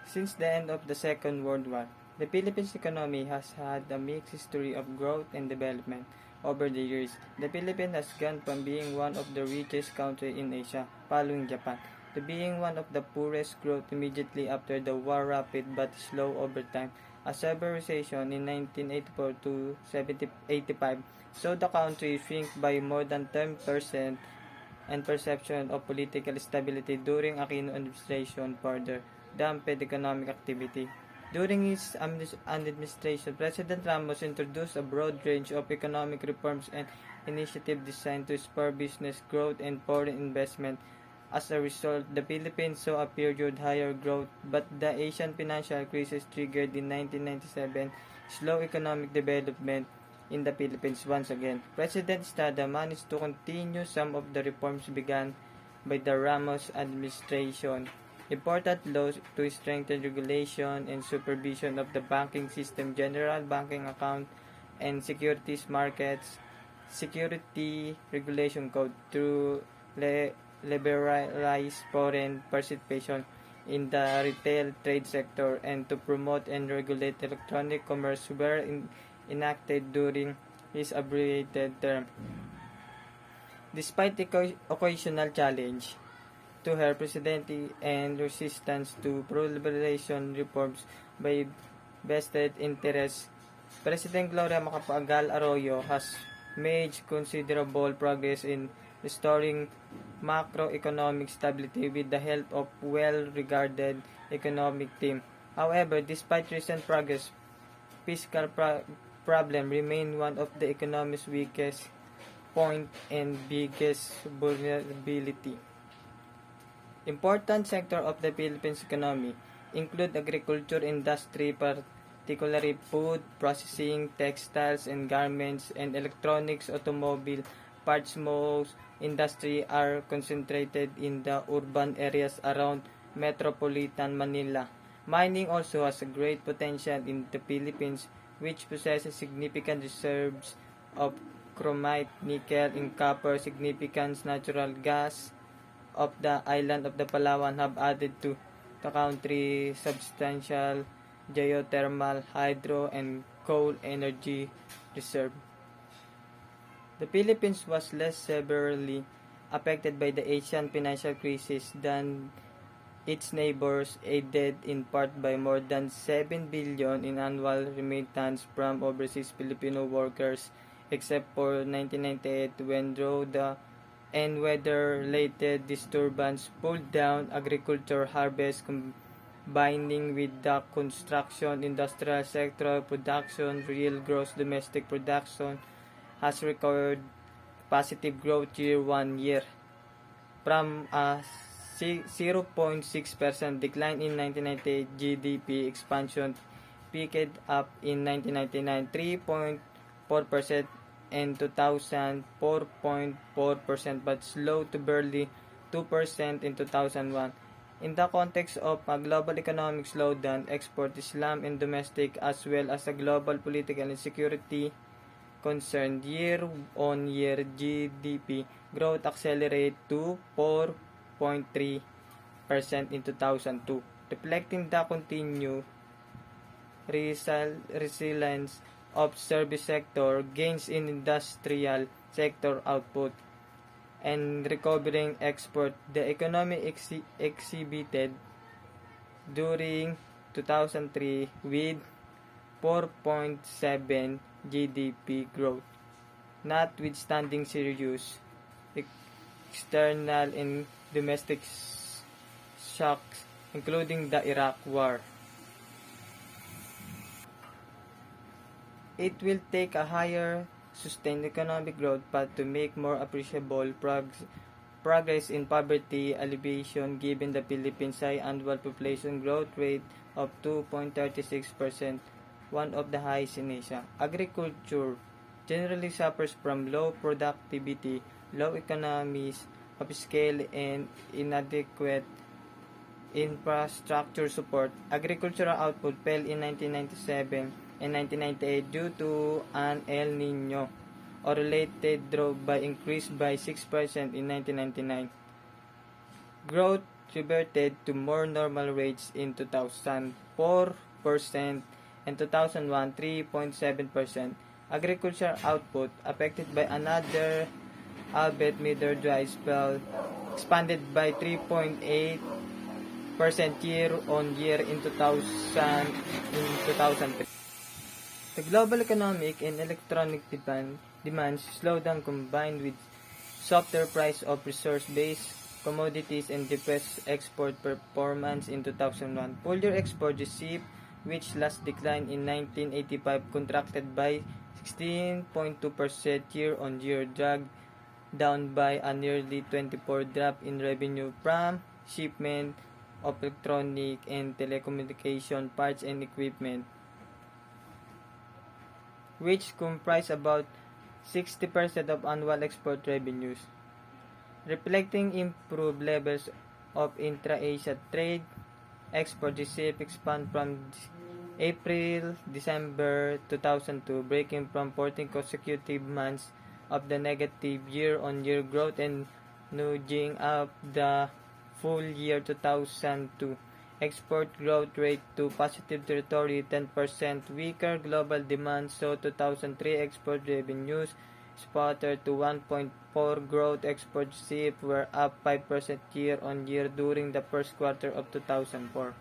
Since the end of the Second World War, the Philippines economy has had a mixed history of growth and development. Over the years, the Philippines has gone from being one of the richest countries in Asia, following Japan, to being one of the poorest growth immediately after the war, rapid but slow over time. A severe recession in 1984 to 1985 saw the country shrink by more than 10%, and perception of political stability during Aquino administration further dampened economic activity. During his administration, President Ramos introduced a broad range of economic reforms and initiatives designed to spur business growth and foreign investment. As a result, the Philippines saw a period higher growth, but the Asian financial crisis triggered in 1997 slow economic development in the Philippines once again. President Estrada managed to continue some of the reforms begun by the Ramos administration. Important laws to strengthen regulation and supervision of the banking system, general banking account, and securities markets, security regulation code to liberalize foreign participation in the retail trade sector and to promote and regulate electronic commerce were enacted during his abbreviated term. Despite the occasional challenge to her presidency and resistance to pro-liberalization reforms by vested interests, President Gloria Macapagal Arroyo has made considerable progress in restoring macroeconomic stability with the help of well-regarded economic team. However, despite recent progress, fiscal problem remain one of the economy's weakest point and biggest vulnerability. Important sector of the Philippines economy include agriculture industry, particularly food processing, textiles and garments, and electronics, automobile parts. Most industry are concentrated in the urban areas around metropolitan Manila. Mining also has a great potential in the Philippines, which possesses significant reserves of chromite, nickel, and copper. Significant natural gas of the island of the Palawan have added to the country's substantial geothermal, hydro, and coal energy reserve. The Philippines was less severely affected by the Asian financial crisis than its neighbors, aided in part by more than 7 billion in annual remittance from overseas Filipino workers, except for 1998 when drought and weather-related disturbance pulled down agriculture harvest, combining with the construction industrial sector production. Real gross domestic production has recorded positive growth year-on-year from a 0.6% decline in 1998. GDP expansion picked up in 1999, 3.4%, and 2000, 4.4%, but slowed to barely 2% in 2001. In the context of a global economic slowdown, export, Islam, and domestic, as well as a global political insecurity concern, year-on-year GDP growth accelerated to 4.3% in 2002, reflecting the continued resilience of service sector, gains in industrial sector output, and recovering export. The economy exhibited during 2003 with 4.7 GDP growth, notwithstanding serious external and domestic shocks, including the Iraq War. It will take a higher sustained economic growth path to make more appreciable progress in poverty alleviation, given the Philippines' high annual population growth rate of 2.36%, one of the highest in Asia. Agriculture generally suffers from low productivity, low economies of scale, and inadequate infrastructure support. Agricultural output fell in 1997 and 1998 due to an El Nino or related drought, by increased by 6% in 1999. Growth reverted to more normal rates in 2004, and 2001, 3.7%. Agricultural output, affected by another albeit meteor dry spell, expanded by 3.8% year-on-year in 2003. The global economic and electronic demands slowdown combined with softer price of resource-based commodities and depressed export performance in 2001. Full-year export receipt, which last declined in 1985, contracted by 16.2% year-on-year, dragged down by a nearly 24% drop in revenue from shipment of electronic and telecommunication parts and equipment, which comprise about 60% of annual export revenues. Reflecting improved levels of intra-Asia trade, export receipts expand from April-December 2002, breaking from 14 consecutive months of the negative year-on-year growth and nudging up the full year 2002 export growth rate to positive territory. 10% weaker global demand saw 2003 export revenues sputtered to 1.4 growth. Export receipts were up 5% year-on-year during the first quarter of 2004.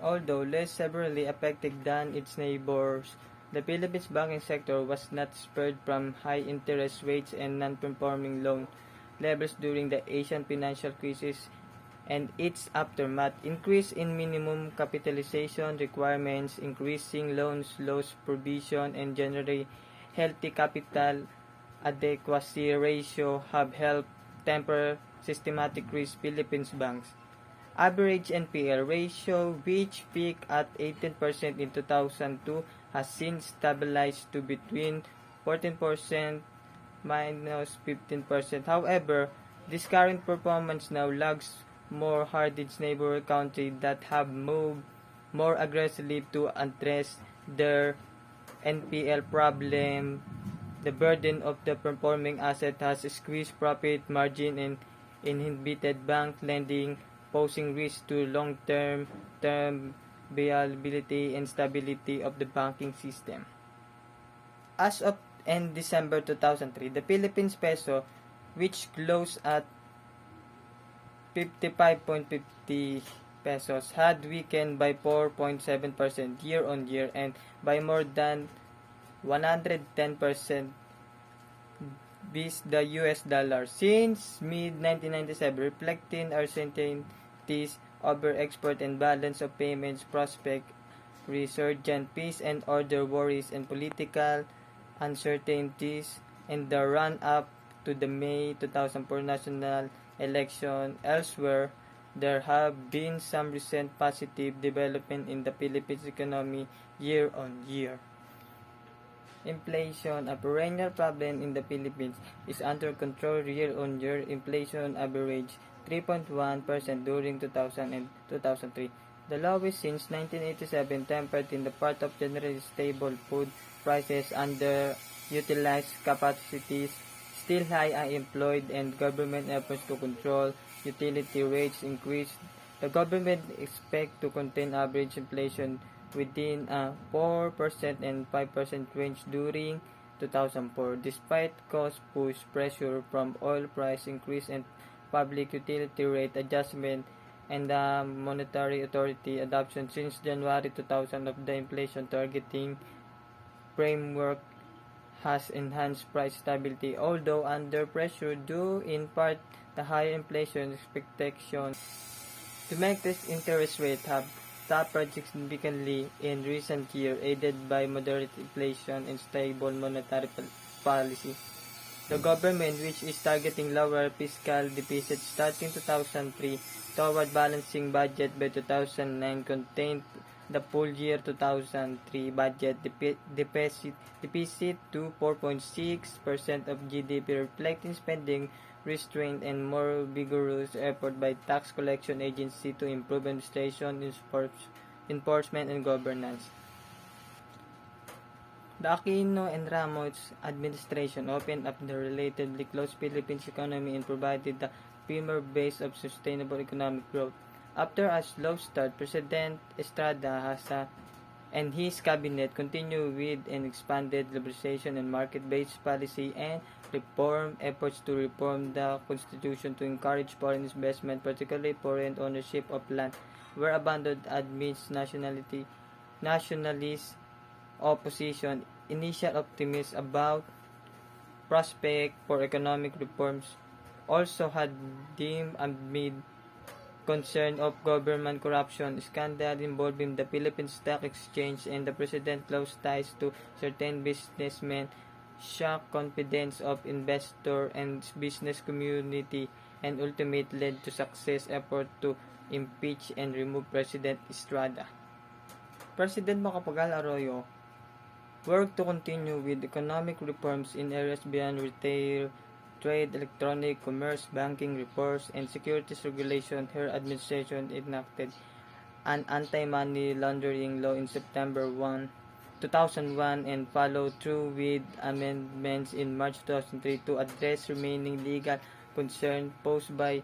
Although less severely affected than its neighbors, the Philippines banking sector was not spared from high interest rates and non-performing loan levels during the Asian financial crisis and its aftermath. Increase in minimum capitalization requirements, increasing loans loss provision, and generally healthy capital adequacy ratio have helped temper systematic risk. Philippines banks average NPL ratio, which peaked at 18% in 2002, has since stabilized to between 14% minus 15%. However, this current performance now lags more hard its neighbor countries that have moved more aggressively to address their NPL problem. The burden of the performing asset has squeezed profit margin and inhibited bank lending, posing risk to long-term viability and stability of the banking system. As of end December 2003, the Philippines peso, which closed at 55.50 pesos, had weakened by 4.7% year-on-year and by more than 110% vis the US dollar since mid-1997, reflecting uncertainties over export and balance of payments prospect, resurgent peace and order worries, and political uncertainties in the run-up to the May 2004 national election. Elsewhere, there have been some recent positive development in the Philippines economy year-on-year. Inflation, a perennial problem in the Philippines, is under control. Year-on-year inflation averaged 3.1% during 2000 and 2003, the lowest since 1987, tempered in the part of generally stable food prices, underutilized capacities, still high unemployed, and government efforts to control utility rates increase. The government expects to contain average inflation within a 4% and 5% range during 2004, despite cost-push pressure from oil price increase and public utility rate adjustment and the Monetary Authority adoption since January 2000 of the inflation targeting framework has enhanced price stability, although under pressure due in part to higher inflation expectations. Domestic interest rates have tapered significantly in recent years, aided by moderate inflation and stable monetary policy. The government, which is targeting lower fiscal deficit starting 2003 toward balancing budget by 2009, contained the full year 2003 budget deficit to 4.6% of GDP, reflecting spending restraint and more vigorous effort by tax collection agency to improve administration, enforcement, and governance. The Aquino and Ramos administration opened up the relatively closed Philippines economy and provided the premier base of sustainable economic growth. After a slow start, President Estrada and his cabinet continue with an expanded liberalization and market-based policy and reform efforts to reform the constitution to encourage foreign investment, particularly foreign ownership of land, were abandoned amidst nationalist opposition. Initial optimism about prospect for economic reforms also had dimmed amid concern of government corruption scandal involving the Philippine Stock Exchange and the president close ties to certain businessmen shocked confidence of investor and business community and ultimately led to success effort to impeach and remove President Estrada. President Macapagal Arroyo worked to continue with economic reforms in areas beyond retail, trade, electronic commerce, banking reforms, and securities regulation. Her administration enacted an anti-money laundering law in September 2001 and followed through with amendments in March 2003 to address remaining legal concerns posed by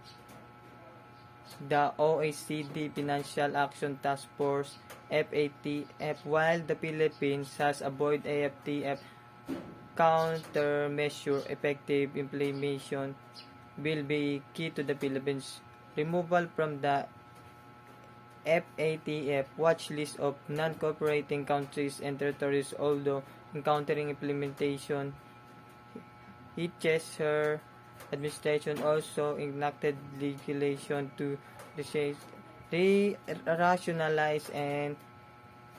the OECD Financial Action Task Force FATF, while the Philippines has avoided AFTF countermeasure. Effective implementation will be key to the Philippines' removal from the FATF watch list of non-cooperating countries and territories. Although encountering implementation hitches, her administration also enacted legislation to rationalize and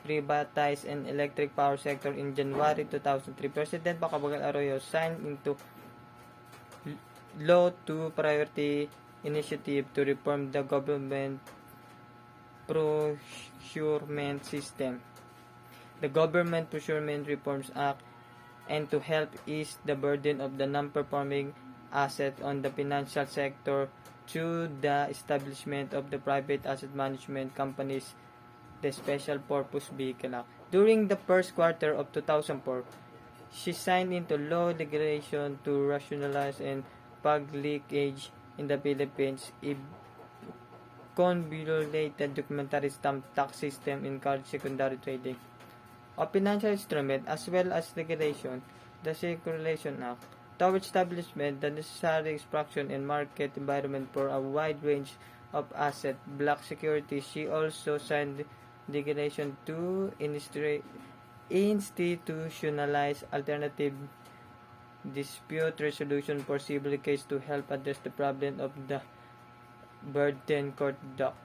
privatize an electric power sector. In January 2003, President Macapagal Arroyo signed into law two priority initiative to reform the government procurement system, the Government Procurement Reforms Act, and to help ease the burden of the non-performing asset on the financial sector through the establishment of the private asset management companies, the Special Purpose Vehicle Act. During the first quarter of 2004, she signed into law legislation to rationalize and fog leakage in the Philippines, a convoluted documentary stamp tax system encouraged secondary trading of financial instruments as well as regulation, the Circulation Act, towards establishment the necessary extraction and market environment for a wide range of asset-backed securities. She also signed legislation to institutionalize alternative dispute resolution for civil case to help address the problem of the burden court dock.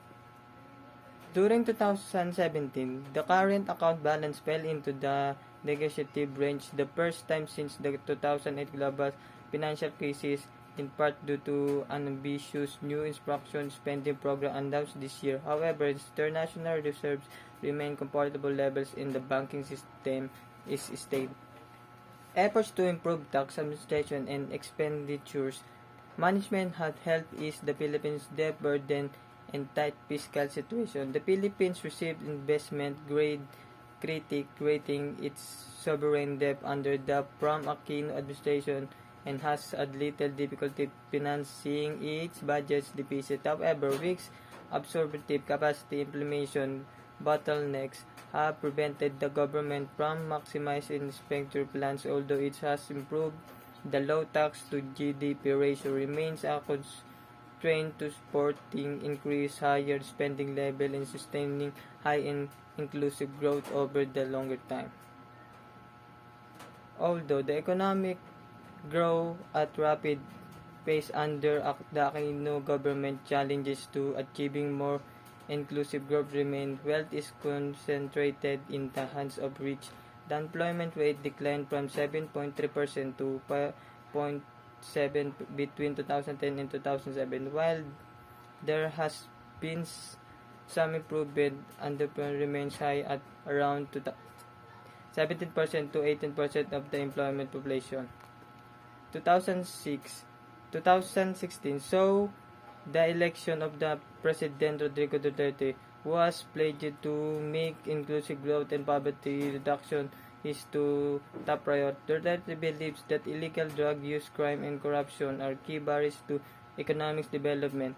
During 2017, the current account balance fell into the negative range, the first time since the 2008 global financial crisis, in part due to an ambitious new infrastructure spending program announced this year. However, international reserves remain comfortable levels in the banking system is stable. Efforts to improve tax administration and expenditures management have helped ease the Philippines' debt burden and tight fiscal situation. The Philippines received investment grade critic rating its sovereign debt under the from Aquino administration and has had little difficulty financing its budget's deficit. However, weak absorptive capacity implementation bottlenecks have prevented the government from maximizing expenditure plans. Although it has improved, the low tax to GDP ratio remains a constraint to supporting increased higher spending level and sustaining high and inclusive growth over the longer time. Although the economic grow at rapid pace under the Aquino government, challenges to achieving more inclusive growth remain. Wealth is concentrated in the hands of rich. The unemployment rate declined from 7.3% to 5.7% between 2010 and 2007. While there has been some improvement, unemployment remains high at around 17% to 18% of the employment population. 2016 saw the election of the President Rodrigo Duterte, who was pledged to make inclusive growth and poverty reduction his two top priorities. Duterte believes that illegal drug use, crime, and corruption are key barriers to economic development.